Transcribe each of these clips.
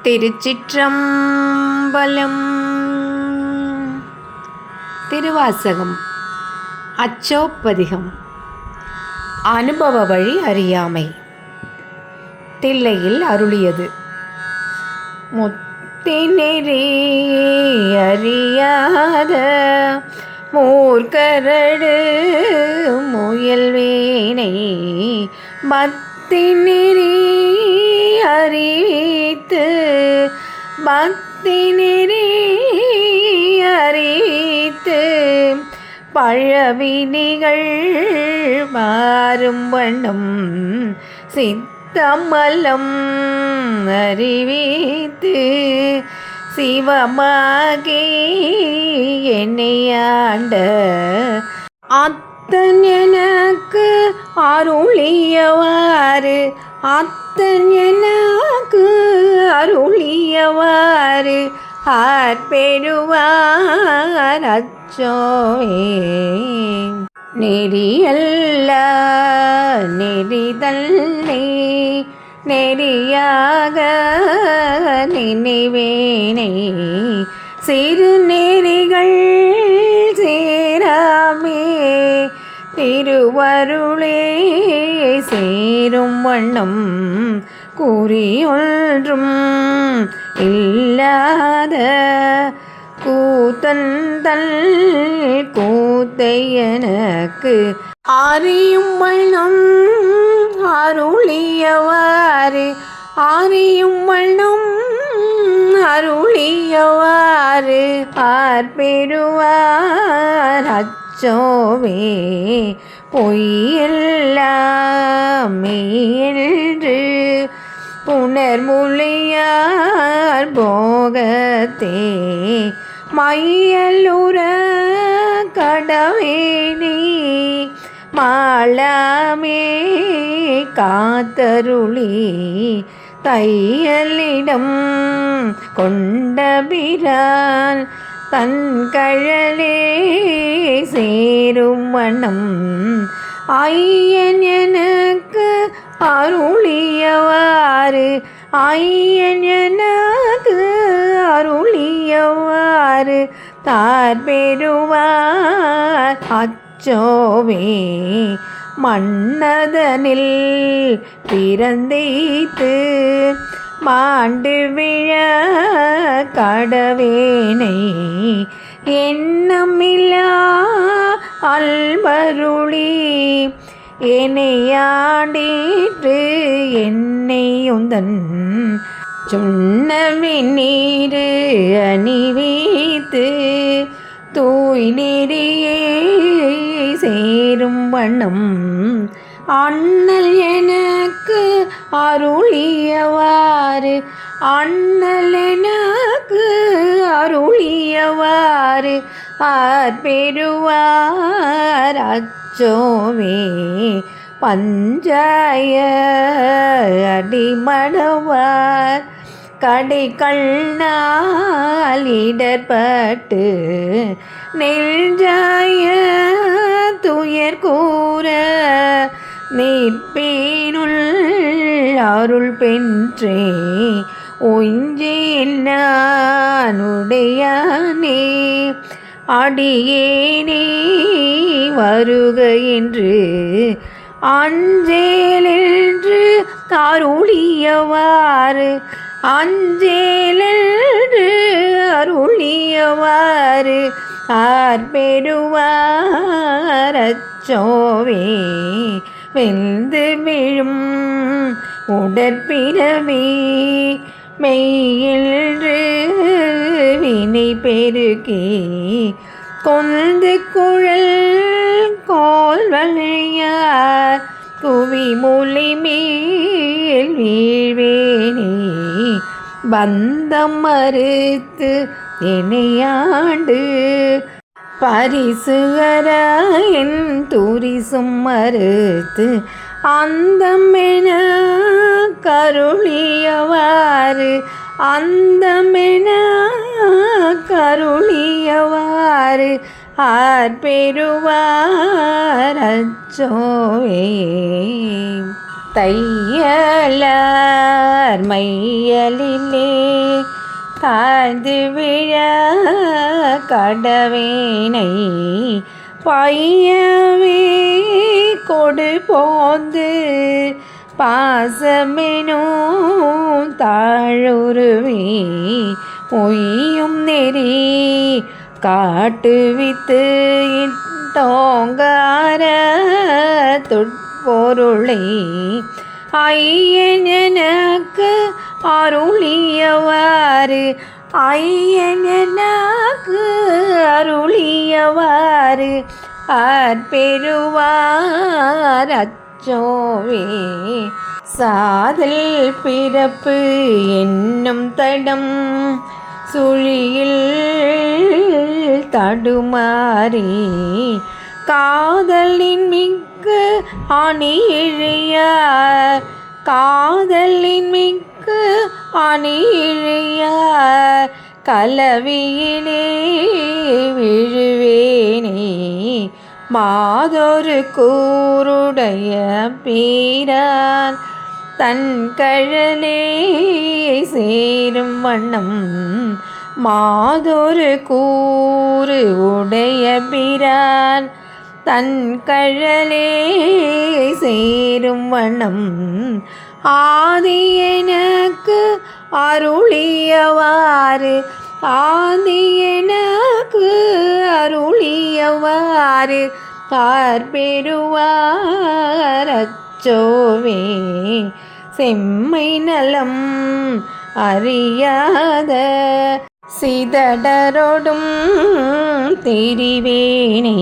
திருச்சிற்றம்பலம். திருவாசகம் அச்சோப்பதிகம். அனுபவ வழி அறியாமை. தில்லையில் அருளியது. முத்தினெறி அறியாத மூர்க்கரடு முயல்வேனை பத்தினெறி அறிவித்து பக்திநெறி அறிவித்து பழவினிகள் மாறும் வண்ணம் சித்தமலம் அறிவித்து சிவமாகி என்னையாண்ட அத்தன் எனக்கு அருளியவாறு அத்தன் எனக்கு அருளியவாறு ஆர்பெறுவார் அச்சோவே. நெறியல்ல நெறிதல்லை நெறியாக நினைவேனை சிறு நெறிகள் சேராமே திருவருளே சேரும் வண்ணம் குறியொன்றும் இல்லாத கூத்தன் தன் கூத்தை எனக்கு அறியும் வண்ணம் அருளியவாறு அறியும் வண்ணம் அருளியவாறு ஆர்பெறுவார் அச்சோவே. பொய்யெல்லாம் மெய்யென்று புனர்மொழியார் போகத்தே மையலுற கடவேனே மாளாமே காத்தருளி தையலிடம் கொண்டபிரான் தன் கழலே சேரும் வண்ணம் ஐயன் எனக்கு அருளியவாறு ஐயன் எனக்கு அருளியவாறு தார்பெறுவார் அச்சோவே. மன்னதனில் பிறந்தீத்து மாண்டு விழ கடவேனை எண்ணமில்லா அல்வருளி என்னையாண்டிற்று என்னையுந்தன் சுண்ணவின் நீரு அணிவித்து தூய் நெறியே சேரும் வண்ணம் அண்ணல் எனக்கு அருளியவாறு அண்ணல் எனக்கு அருளியவாறு ஆர்பெறுவார் அச்சோவே. பஞ்சாய அடிமடவார் கடைக்கண்ணால் இடர்பட்டு நெஞ்சாய துயர் கூற நிற்பேனுள் அருள் பெற்றே ஒஞ்சேல் நானுடையானே அடியேனே வருக என்று அஞ்சேலென்று அருளியவாறு அஞ்சேலென்று அருளியவாறு ஆர்பெறுவார் அச்சோவே. வெந்து விழும் உடற்பிறவி மெய்யென்று வினை பெருகி கொந்து குழல் கோல் வளையார் குவி மொழி மேல் வீழ்வேனே பந்தம் மறுத்து என்னையாண்டு பரிசுகராயன் துரிசும் மறுத்து அந்தமென கருளியவாறு அந்தமென கருளியவாறு ஆர்பெறுவார் அச்சோவே. தையலார் மையலிலே தாழ்ந்து விழ கடவேனை பையவே கொடு போந்து பாசமெனும் தாழுருவே ஒய்யும் நெறி காட்டுவித்து இட்டோங்கார துட்பொருளை ஐயன் எனக்கு அருளியவாறு ஐயன் எனக்கு அருளியவாறு ஆர்பெறுவார் அச்சோவே சாதல் பிறப்பு என்னும் தடம் சுழியில் தடுமாறி காதலின் மிக்க அணி இழியார் காதலின் மிக்க அணி இழியார் கலவியிலே விழுவேனே மாதொரு கூருடைய பீரான் தன் கழலே சேரும் வண்ணம் மாதொரு கூறு உடைய பிரான் தன் கழலே சேரும் வண்ணம் ஆதி எனக்கு அருளியவாறு ஆதி எனக்கு அருளியவாறு பார்பெறுவார் அச்சோவே செம்மை நலம் அறியாத சிதடரொடும் தெரிவேனே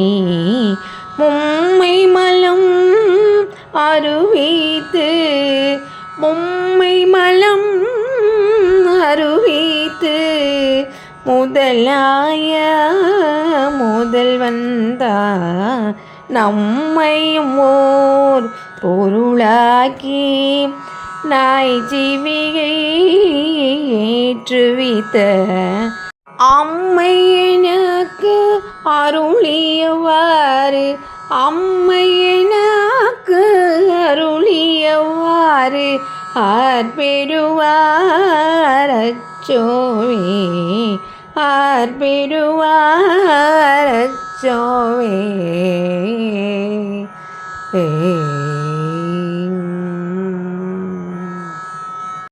மும்மை மலம் அருவித்து மும்மை மலம் அருவித்து முதலாய முதல்வந்தா நம்மையும் ஓர் பொருளாக்கி நாய் ஜீவியை ஏற்றுவித்த அம்மை எனக்கு அருளியவாறு அம்மை எனக்கு அருளியவாறு ஆர்பெறுவார் அச்சோவே ஆர்பெறுவார் அச்சோவே